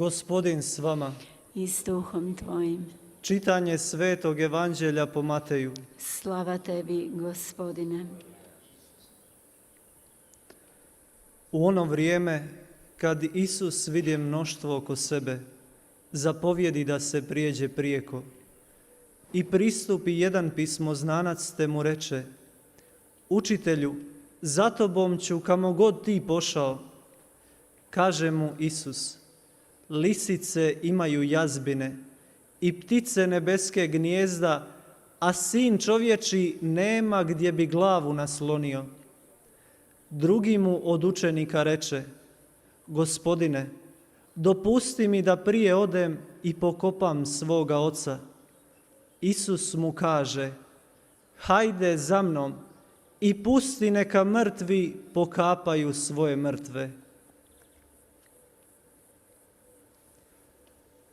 Gospodin s vama. I s duhom tvojim. Čitanje Svetog Evanđelja po Mateju. Slava tebi, Gospodine. U ono vrijeme, kad Isus vidje mnoštvo oko sebe, zapovjedi da se prijeđe prijeko. I pristupi jedan pismoznanac te mu reče: Učitelju, za tobom ću kamo god ti pošao. Kaže mu Isus: Lisice imaju jazbine i ptice nebeske gnijezda, a sin čovječi nema gdje bi glavu naslonio. Drugi mu od učenika reče: Gospodine, dopusti mi da prije odem i pokopam svoga oca. Isus mu kaže: Hajde za mnom i pusti neka mrtvi pokapaju svoje mrtve.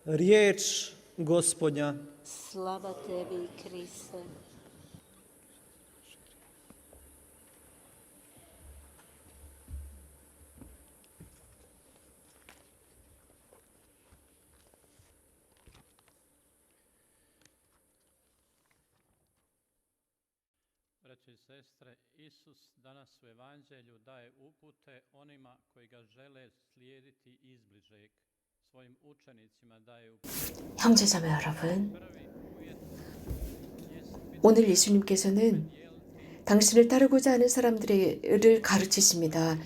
Riječ Gospodnja. Slava tebi, Kriste. Braće i sestre, Isus danas u Evanđelju daje upute onima koji ga žele slijediti izbližeg. svojim učenicima daje upute. 형제자매 여러분, 오늘 예수님께서는 당신을 따르고자 하는 사람들을 가르치십니다.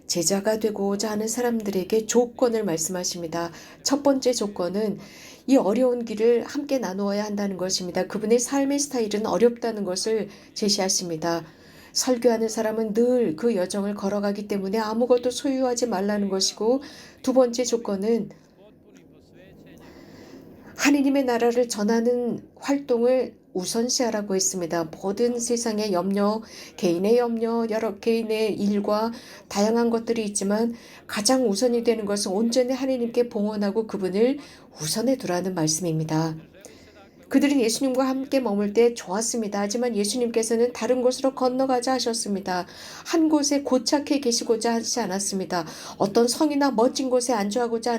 제자가 되고자 하는 사람들에게 조건을 말씀하십니다. 첫 번째 조건은 이 어려운 길을 함께 나누어야 한다는 것입니다. 그분의 삶의 스타일은 어렵다는 것을 제시하십니다. 설교하는 사람은 늘 그 여정을 걸어가기 때문에 아무것도 소유하지 말라는 것이고, 두 번째 조건은 하느님의 나라를 전하는 활동을 우선시하라고 했습니다. 모든 세상의 염려, 개인의 염려, 여러 개인의 일과 다양한 것들이 있지만 가장 우선이 되는 것은 온전히 하느님께 봉헌하고 그분을 우선에 두라는 말씀입니다. 그들은 예수님과 함께 머물 때 좋았습니다. 하지만 예수님께서는 다른 곳으로 건너가자 하셨습니다. 한 곳에 고착해 계시고자 하지 않았습니다. 어떤 성이나 멋진 곳에 안주하고자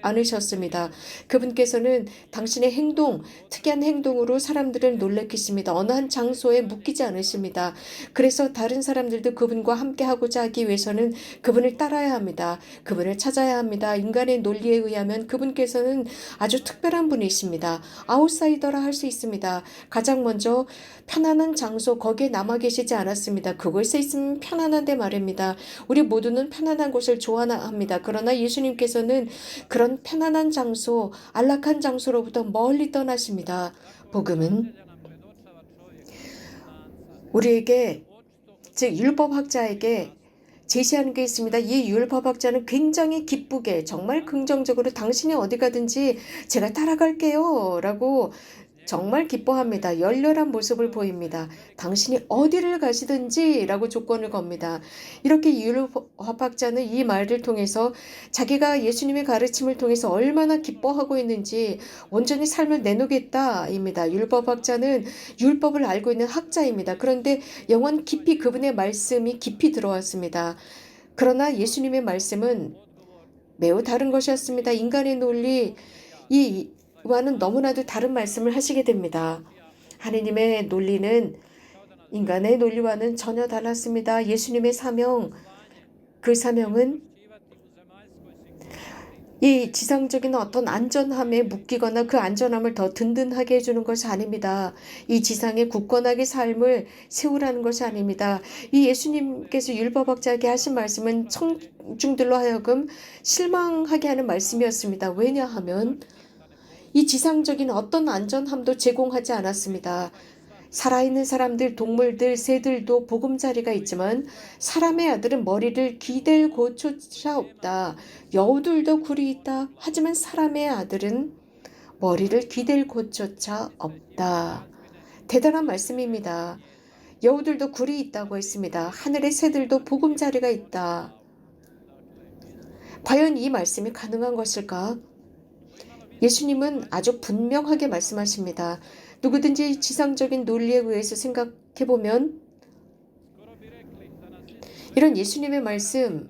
않으셨습니다. 그분께서는 당신의 행동, 특이한 행동으로 사람들을 놀래키십니다. 어느 한 장소에 묶이지 않으십니다. 그래서 다른 사람들도 그분과 함께 하고자 하기 위해서는 그분을 따라야 합니다. 그분을 찾아야 합니다. 인간의 논리에 의하면 그분께서는 아주 특별한 분이십니다. 아웃사이더라 할 수 있습니다. 가장 먼저 편안한 장소, 거기에 남아 계시지 않았습니다. 그곳에 있으면 편안한데 말입니다. 우리 모두는 편안한 곳을 좋아합니다. 그러나 예수님께서는 그런 편안한 장소, 안락한 장소로부터 멀리 떠나십니다. 복음은 우리에게, 즉 율법학자에게 제시하는 게 있습니다. 이 율법학자는 굉장히 기쁘게, 정말 긍정적으로 당신이 어디 가든지 제가 따라갈게요 라고 정말 기뻐합니다. 열렬한 모습을 보입니다. 당신이 어디를 가시든지 라고 조건을 겁니다. 이렇게 율법학자는 이 말을 통해서 자기가 예수님의 가르침을 통해서 얼마나 기뻐하고 있는지 온전히 삶을 내놓겠다 입니다. 율법학자는 율법을 알고 있는 학자입니다. 그런데 영원 깊이 그분의 말씀이 깊이 들어왔습니다. 그러나 예수님의 말씀은 매우 다른 것이었습니다. 인간의 논리, 와는 너무나도 다른 말씀을 하시게 됩니다. 하느님의 논리는 인간의 논리와는 전혀 달랐습니다. 예수님의 사명, 그 사명은 이 지상적인 어떤 안전함에 묶이거나 그 안전함을 더 든든하게 해주는 것이 아닙니다. 이 지상의 굳건하게 삶을 세우라는 것이 아닙니다. 이 예수님께서 율법학자에게 하신 말씀은 청중들로 하여금 실망하게 하는 말씀이었습니다. 왜냐하면 이 지상적인 어떤 안전함도 제공하지 않았습니다. 살아있는 사람들, 동물들, 새들도 보금자리가 있지만 사람의 아들은 머리를 기댈 곳조차 없다. 여우들도 굴이 있다. 하지만 사람의 아들은 머리를 기댈 곳조차 없다. 대단한 말씀입니다. 여우들도 굴이 있다고 했습니다. 하늘의 새들도 보금자리가 있다. 과연 이 말씀이 가능한 것일까? 예수님은 아주 분명하게 말씀하십니다. 누구든지 지상적인 논리에 의해서 생각해보면 이런 예수님의 말씀,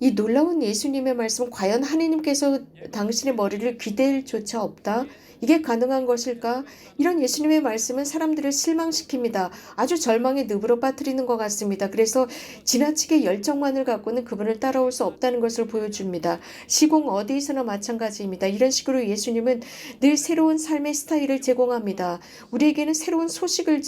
이 놀라운 예수님의 말씀, 과연 하나님께서 당신의 머리를 귀댈 조차 없다? 이게 가능한 것일까? 이런 예수님의 말씀은 사람들을 실망시킵니다. 아주 절망의 늪으로 빠뜨리는 것 같습니다. 그래서 지나치게 열정만을 갖고는 그분을 따라올 수 없다는 것을 보여줍니다. 시공 어디에서나 마찬가지입니다. 이런 식으로 예수님은 늘 새로운 삶의 스타일을 제공합니다. 우리에게는 새로운 소식을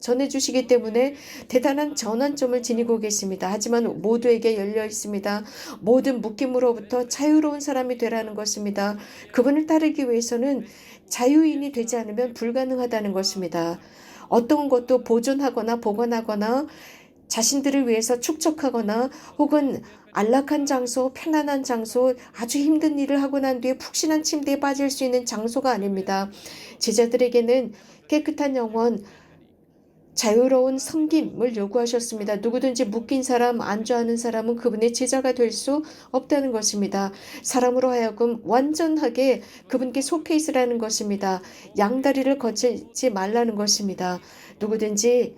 전해주시기 때문에 대단한 전환점을 지니고 계십니다. 하지만 모두에게 열려 있습니다. 모든 묶임으로부터 자유로운 사람이 되라는 것입니다. 그분을 따르기 위해서는 자유인이 되지 않으면 불가능하다는 것입니다. 어떤 것도 보존하거나 보관하거나 자신들을 위해서 축적하거나 혹은 안락한 장소, 편안한 장소, 아주 힘든 일을 하고 난 뒤에 푹신한 침대에 빠질 수 있는 장소가 아닙니다. 제자들에게는 깨끗한 영혼, 자유로운 섬김을 요구하셨습니다. 누구든지 묶인 사람, 안주하는 사람은 그분의 제자가 될 수 없다는 것입니다. 사람으로 하여금 완전하게 그분께 속해 있으라는 것입니다. 양다리를 거치지 말라는 것입니다. 누구든지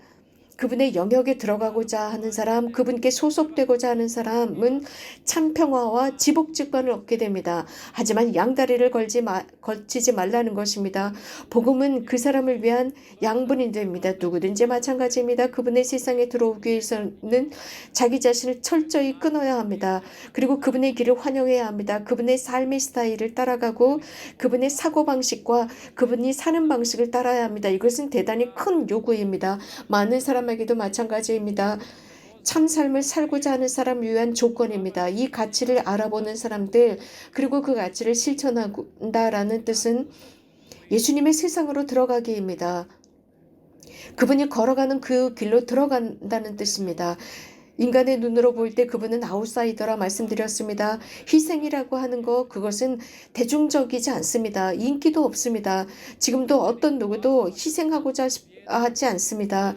그분의 영역에 들어가고자 하는 사람, 그분께 소속되고자 하는 사람은 참 평화와 지복직관을 얻게 됩니다. 하지만 양다리를 걸치지 말라는 것입니다. 복음은 그 사람을 위한 양분이 됩니다. 누구든지 마찬가지입니다. 그분의 세상에 들어오기 위해서는 자기 자신을 철저히 끊어야 합니다. 그리고 그분의 길을 환영해야 합니다. 그분의 삶의 스타일을 따라가고 그분의 사고방식과 그분이 사는 방식을 따라야 합니다. 이것은 대단히 큰 요구입니다. 많은 사람에게도 마찬가지입니다. 참 삶을 살고자 하는 사람을 위한 조건입니다. 이 가치를 알아보는 사람들, 그리고 그 가치를 실천한다라는 뜻은 예수님의 세상으로 들어가기입니다. 그분이 걸어가는 그 길로 들어간다는 뜻입니다. 인간의 눈으로 볼 때 그분은 아웃사이더라 말씀드렸습니다. 희생이라고 하는 것, 그것은 대중적이지 않습니다. 인기도 없습니다. 지금도 어떤 누구도 희생하고자 하지 않습니다.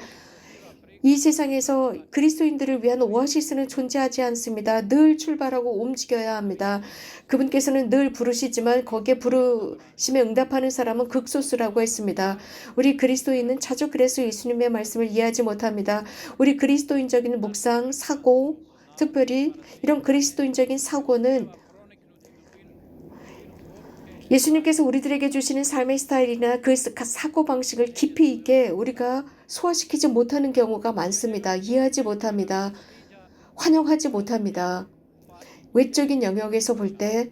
이 세상에서 그리스도인들을 위한 오아시스는 존재하지 않습니다. 늘 출발하고 움직여야 합니다. 그분께서는 늘 부르시지만 거기에 부르심에 응답하는 사람은 극소수라고 했습니다. 우리 그리스도인은 자주 그래서 예수님의 말씀을 이해하지 못합니다. 우리 그리스도인적인 묵상, 사고, 특별히 이런 그리스도인적인 사고는 예수님께서 우리들에게 주시는 삶의 스타일이나 그 사고방식을 깊이 있게 우리가 소화시키지 못하는 경우가 많습니다. 이해하지 못합니다. 환영하지 못합니다. 외적인 영역에서 볼 때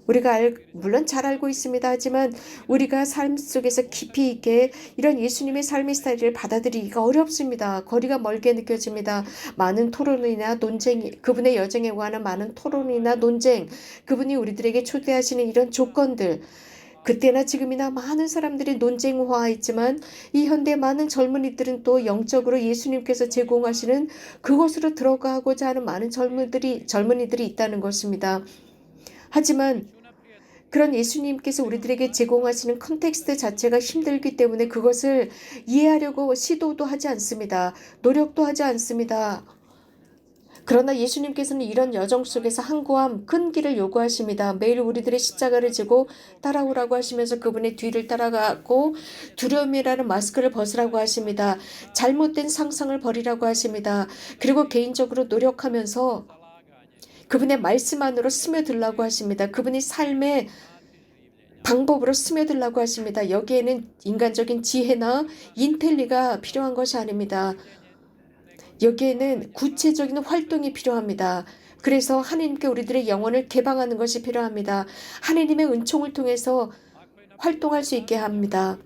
우리가 물론 잘 알고 있습니다. 하지만 우리가 삶 속에서 깊이 있게 이런 예수님의 삶의 스타일을 받아들이기가 어렵습니다. 거리가 멀게 느껴집니다. 많은 토론이나 논쟁, 그분의 여정에 관한 많은 토론이나 논쟁, 그분이 우리들에게 초대하시는 이런 조건들, 그때나 지금이나 많은 사람들이 논쟁화했지만 이 현대 많은 젊은이들은 또 영적으로 예수님께서 제공하시는 그곳으로 들어가고자 하는 많은 젊은이들이 있다는 것입니다. 하지만 그런 예수님께서 우리들에게 제공하시는 컨텍스트 자체가 힘들기 때문에 그것을 이해하려고 시도도 하지 않습니다. 노력도 하지 않습니다. 그러나 예수님께서는 이런 여정 속에서 항구함, 큰 길을 요구하십니다. 매일 우리들의 십자가를 지고 따라오라고 하시면서 그분의 뒤를 따라가고 두려움이라는 마스크를 벗으라고 하십니다. 잘못된 상상을 버리라고 하십니다. 그리고 개인적으로 노력하면서 그분의 말씀 안으로 스며들라고 하십니다. 그분의 삶의 방법으로 스며들라고 하십니다. 여기에는 인간적인 지혜나 인텔리가 필요한 것이 아닙니다. 여기에는 구체적인 활동이 필요합니다. 그래서 하나님께 우리들의 영혼을 개방하는 것이 필요합니다. 하나님의 은총을 통해서 활동할 수 있게 합니다.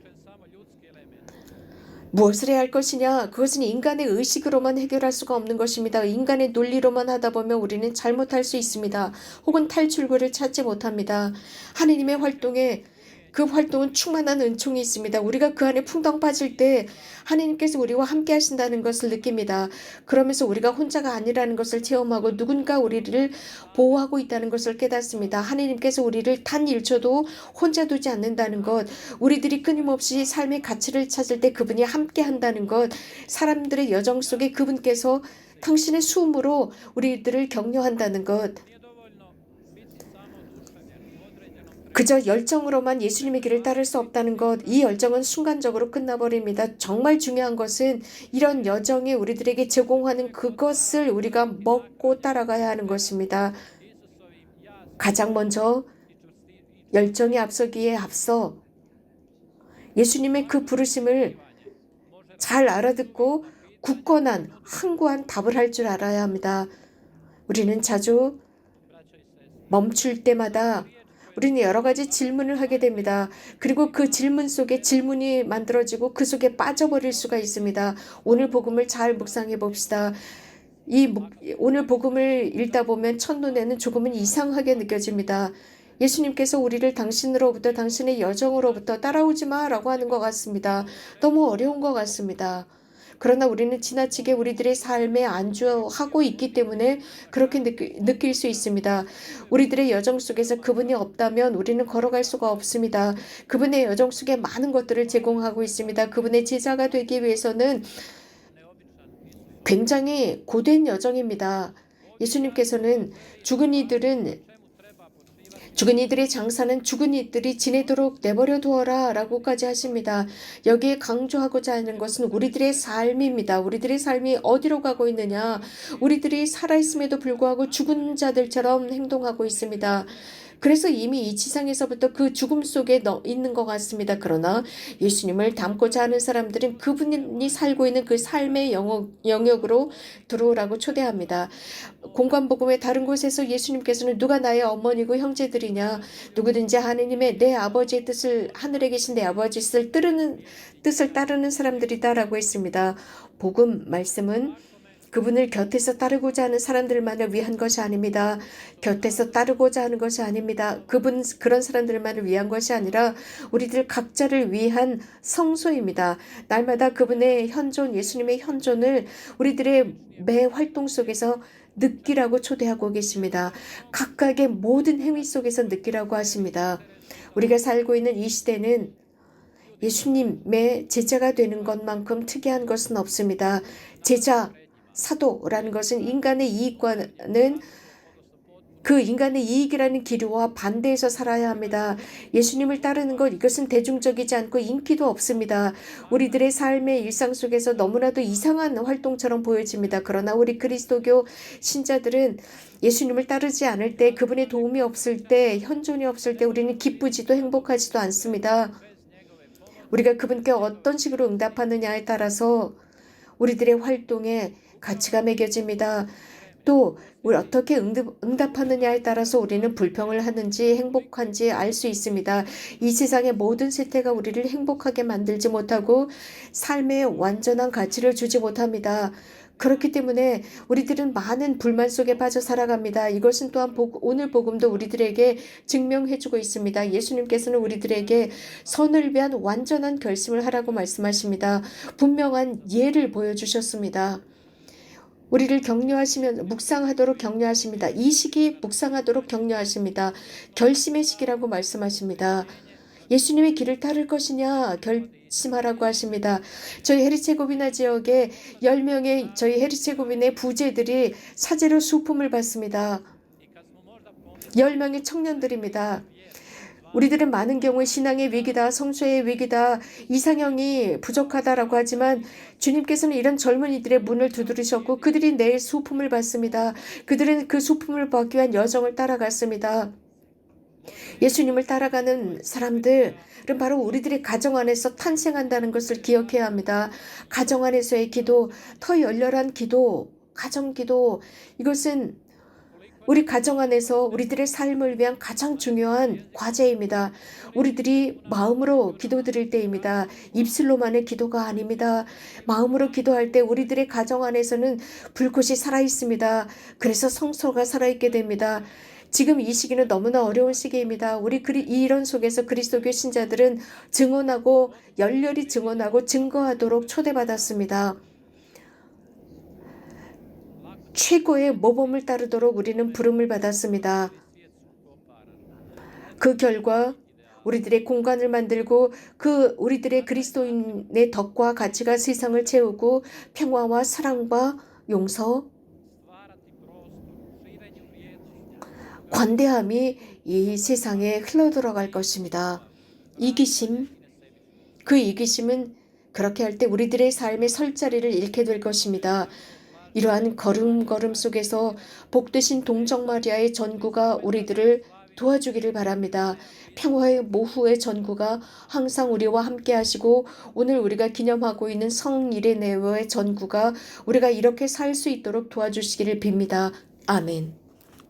무엇을 해야 할 것이냐? 그것은 인간의 의식으로만 해결할 수가 없는 것입니다. 인간의 논리로만 하다 보면 우리는 잘못할 수 있습니다. 혹은 탈출구를 찾지 못합니다. 하나님의 활동에 그 활동은 충만한 은총이 있습니다. 우리가 그 안에 풍덩 빠질 때 하나님께서 우리와 함께 하신다는 것을 느낍니다. 그러면서 우리가 혼자가 아니라는 것을 체험하고 누군가 우리를 보호하고 있다는 것을 깨닫습니다. 하나님께서 우리를 단 1초도 혼자 두지 않는다는 것, 우리들이 끊임없이 삶의 가치를 찾을 때 그분이 함께 한다는 것, 사람들의 여정 속에 그분께서 당신의 수음으로 우리들을 격려한다는 것, 그저 열정으로만 예수님의 길을 따를 수 없다는 것, 이 열정은 순간적으로 끝나버립니다. 정말 중요한 것은 이런 여정이 우리들에게 제공하는 그것을 우리가 먹고 따라가야 하는 것입니다. 가장 먼저 열정이 앞서기에 앞서 예수님의 그 부르심을 잘 알아듣고 굳건한 항구한 답을 할 줄 알아야 합니다. 우리는 자주 멈출 때마다 우리는 여러 가지 질문을 하게 됩니다. 그리고 그 질문 속에 질문이 만들어지고 그 속에 빠져버릴 수가 있습니다. 오늘 복음을 잘 묵상해 봅시다. 오늘 복음을 읽다 보면 첫눈에는 조금은 이상하게 느껴집니다. 예수님께서 우리를 당신으로부터 당신의 여정으로부터 따라오지 마라고 하는 것 같습니다. 너무 어려운 것 같습니다. 그러나 우리는 지나치게 우리들의 삶에 안주하고 있기 때문에 그렇게 느낄 수 있습니다. 우리들의 여정 속에서 그분이 없다면 우리는 걸어갈 수가 없습니다. 그분의 여정 속에 많은 것들을 제공하고 있습니다. 그분의 제자가 되기 위해서는 굉장히 고된 여정입니다. 예수님께서는 죽은 이들의 장사는 죽은 이들이 지내도록 내버려 두어라 라고까지 하십니다. 여기에 강조하고자 하는 것은 우리들의 삶입니다. 우리들의 삶이 어디로 가고 있느냐. 우리들이 살아있음에도 불구하고 죽은 자들처럼 행동하고 있습니다. 그래서 이미 이 지상에서부터 그 죽음 속에 있는 것 같습니다. 그러나 예수님을 닮고자 하는 사람들은 그분이 살고 있는 그 삶의 영역으로 들어오라고 초대합니다. 공관복음의 다른 곳에서 예수님께서는 누가 나의 어머니고 형제들이냐, 누구든지 하느님의 내 아버지의 뜻을, 하늘에 계신 내 아버지 뜻을 따르는 사람들이다라고 했습니다. 복음 말씀은 그분을 곁에서 따르고자 하는 사람들만을 위한 것이 아닙니다. 곁에서 따르고자 하는 것이 아닙니다. 그런 사람들만을 위한 것이 아니라 우리들 각자를 위한 성소입니다. 날마다 그분의 현존, 예수님의 현존을 우리들의 매 활동 속에서 느끼라고 초대하고 계십니다. 각각의 모든 행위 속에서 느끼라고 하십니다. 우리가 살고 있는 이 시대는 예수님의 제자가 되는 것만큼 특이한 것은 없습니다. 제자, 사도라는 것은 인간의 이익과는 그 인간의 이익이라는 기류와 반대해서 살아야 합니다. 예수님을 따르는 것, 이것은 대중적이지 않고 인기도 없습니다. 우리들의 삶의 일상 속에서 너무나도 이상한 활동처럼 보여집니다. 그러나 우리 그리스도교 신자들은 예수님을 따르지 않을 때, 그분의 도움이 없을 때, 현존이 없을 때 우리는 기쁘지도 행복하지도 않습니다. 우리가 그분께 어떤 식으로 응답하느냐에 따라서 우리들의 활동에 가치가 매겨집니다. 또 우리 어떻게 응답하느냐에 따라서 우리는 불평을 하는지 행복한지 알 수 있습니다. 이 세상의 모든 세태가 우리를 행복하게 만들지 못하고 삶에 완전한 가치를 주지 못합니다. 그렇기 때문에 우리들은 많은 불만 속에 빠져 살아갑니다. 이것은 또한 오늘 복음도 우리들에게 증명해주고 있습니다. 예수님께서는 우리들에게 선을 위한 완전한 결심을 하라고 말씀하십니다. 분명한 예를 보여주셨습니다. 우리를 격려하시면 묵상하도록 격려하십니다. 이 시기 묵상하도록 격려하십니다. 결심의 시기라고 말씀하십니다. 예수님의 길을 따를 것이냐 결심하라고 하십니다. 저희 헤르체고비나 지역에 10명의 저희 헤르체고비나의 부제들이 사제로 수품을 받습니다. 10명의 청년들입니다. 우리들은 많은 경우에 신앙의 위기다, 성수의 위기다, 이상형이 부족하다라고 하지만 주님께서는 이런 젊은이들의 문을 두드리셨고 그들이 내일 수품을 받습니다. 그들은 그 수품을 받기 위한 여정을 따라갔습니다. 예수님을 따라가는 사람들은 바로 우리들의 가정 안에서 탄생한다는 것을 기억해야 합니다. 가정 안에서의 기도, 더 열렬한 기도, 가정 기도, 이것은 우리 가정 안에서 우리들의 삶을 위한 가장 중요한 과제입니다. 우리들이 마음으로 기도드릴 때입니다. 입술로만의 기도가 아닙니다. 마음으로 기도할 때 우리들의 가정 안에서는 불꽃이 살아있습니다. 그래서 성소가 살아있게 됩니다. 지금 이 시기는 너무나 어려운 시기입니다. 우리 이런 속에서 그리스도교 신자들은 증언하고 열렬히 증언하고 증거하도록 초대받았습니다. 최고의 모범을 따르도록 우리는 부름을 받았습니다. 그 결과 우리들의 공간을 만들고 우리들의 그리스도인의 덕과 가치가 세상을 채우고 평화와 사랑과 용서, 관대함이 이 세상에 흘러들어갈 것입니다. 이기심, 그 이기심은 그렇게 할 때 우리들의 삶의 설 자리를 잃게 될 것입니다. 이러한 걸음걸음 속에서 복되신 동정 마리아의 전구가 우리들을 도와주기를 바랍니다. 평화의 모후의 전구가 항상 우리와 함께 하시고 오늘 우리가 기념하고 있는 성 이레네오의 전구가 우리가 이렇게 살 수 있도록 도와주시기를 빕니다. 아멘.